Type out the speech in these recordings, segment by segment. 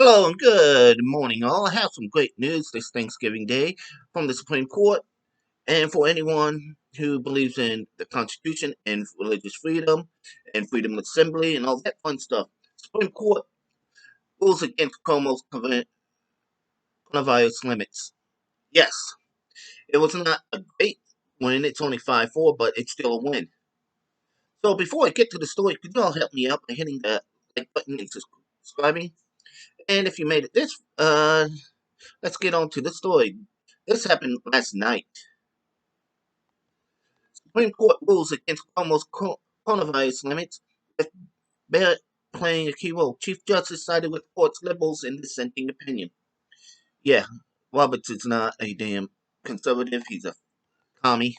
Hello and good morning, all. I have some great news this Thanksgiving Day from the Supreme Court. And for anyone who believes in the Constitution and religious freedom and freedom of assembly and all that fun stuff, Supreme Court rules against Cuomo's coronavirus limits. Yes, it was not a great win. It's only 5-4, but it's still a win. So before I get to the story, could you all help me out by hitting that like button and subscribing? And if you made it let's get on to the story. This happened last night. Supreme Court rules against Cuomo's coronavirus limits, with Barrett playing a key role. Chief Justice sided with court's liberals in dissenting opinion. Yeah, Roberts is not a damn conservative. He's a commie.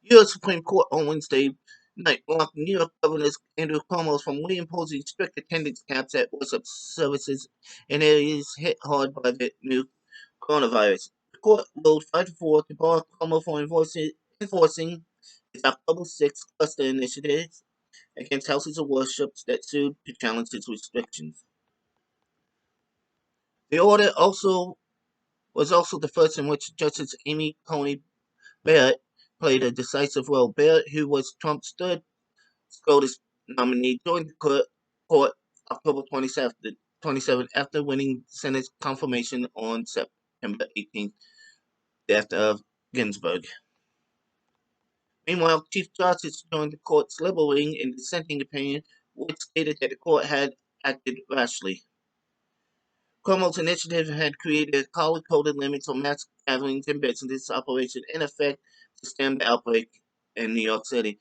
U.S. Supreme Court on Wednesday night blocked New York Governor Andrew Cuomo from reimposing strict attendance caps at worship services in areas hit hard by the new coronavirus. The court ruled 5-4 to bar Cuomo from enforcing its October 6th cluster initiative against houses of worship that sued to challenge its restrictions. The order was also the first in which Justice Amy Coney Barrett played a decisive role. Barrett, who was Trump's third SCOTUS nominee, joined the court October 27th after winning Senate's confirmation on September 18th, death of Ginsburg. Meanwhile, Chief Justice joined the court's liberal wing in dissenting opinion, which stated that the court had acted rashly. Cuomo's initiative had created color-coded limits on mass gatherings and business operations in effect to stem the outbreak in New York City,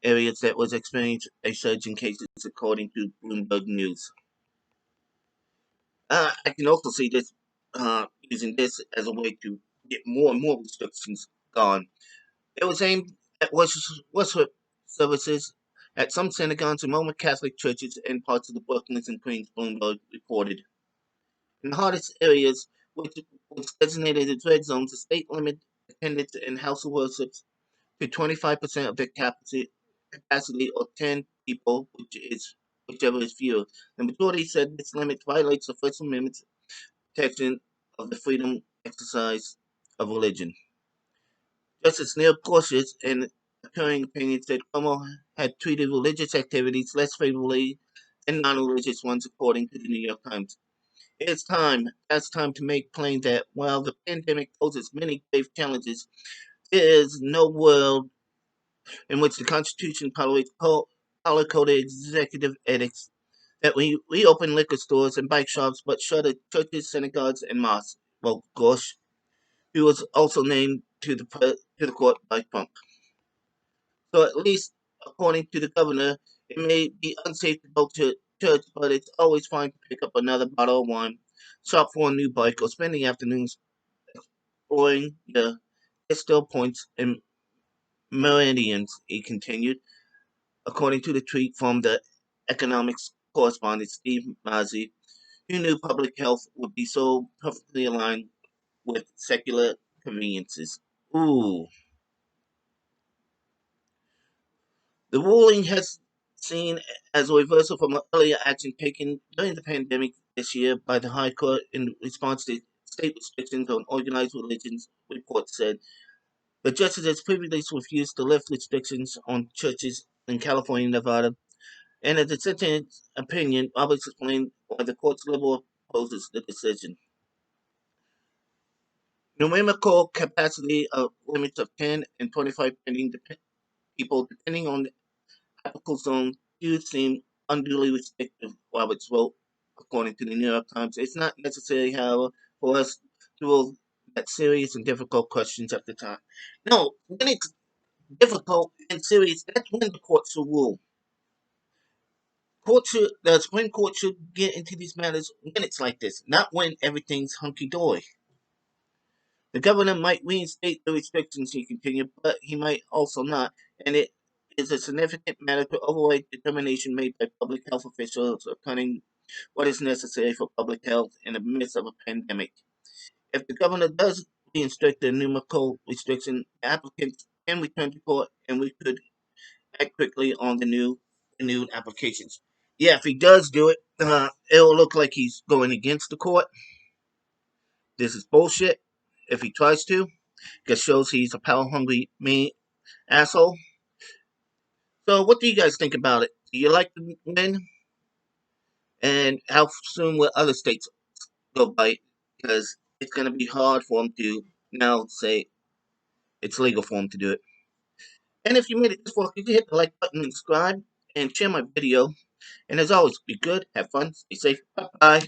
areas that was experiencing a surge in cases, according to Bloomberg News. I can also see this using this as a way to get more and more restrictions gone. It was aimed at worship services at some synagogues and Roman Catholic churches in parts of the Brooklyns and Queens, Bloomberg reported. In the hardest areas, which was designated as red zones, the state limited attendance in house of worship to 25% of their capacity or 10 people, whichever is fewer. The majority said this limit violates the First Amendment's protection of the freedom exercise of religion. Justice Neil Gorsuch, in concurring opinion, said Cuomo had treated religious activities less favorably than non-religious ones, according to the New York Times. That's time to make plain that while the pandemic poses many grave challenges, there is no world in which the Constitution tolerates color-coded executive edicts that we reopen liquor stores and bike shops but shutter churches, synagogues, and mosques. Well, gosh, he was also named to the court by Trump. So at least, according to the governor, it may be unsafe to go to church, but it's always fine to pick up another bottle of wine, shop for a new bike, or spend the afternoons exploring the still points and meridians, he continued, according to the tweet from the economics correspondent Steve Mazzi, who knew public health would be so perfectly aligned with secular conveniences. Ooh. The ruling has seen as a reversal from earlier action taken during the pandemic this year by the High Court in response to state restrictions on organized religions, report said. The justices previously refused to lift restrictions on churches in California and Nevada. In a dissenting opinion, Roberts explained why the court's liberal opposes the decision. Numerical capacity of limits of 10 and 25 people, depending on the applicable zone, do seem unduly restrictive, Roberts wrote, according to the New York Times. It's not necessary, however, for us to rule that serious and difficult questions at the time. No, when it's difficult and serious, that's when the court should rule. The Supreme Court should get into these matters when it's like this, not when everything's hunky dory. The governor might reinstate the restrictions, he continued, but he might also not, and it is a significant matter to override determination made by public health officials concerning what is necessary for public health in the midst of a pandemic. If the governor does reinstate the numerical restriction, applicants can return to court, and we could act quickly on the new applications. Yeah, if he does do it, it'll look like he's going against the court. This is bullshit. If he tries to, just shows he's a power hungry me asshole. So, what do you guys think about it? Do you like the win? And how soon will other states go by it? Because it's going to be hard for him to now say it's legal for him to do it. And if you made it this far, could you hit the like button and subscribe and share my video? And as always, be good, have fun, stay safe. Bye bye.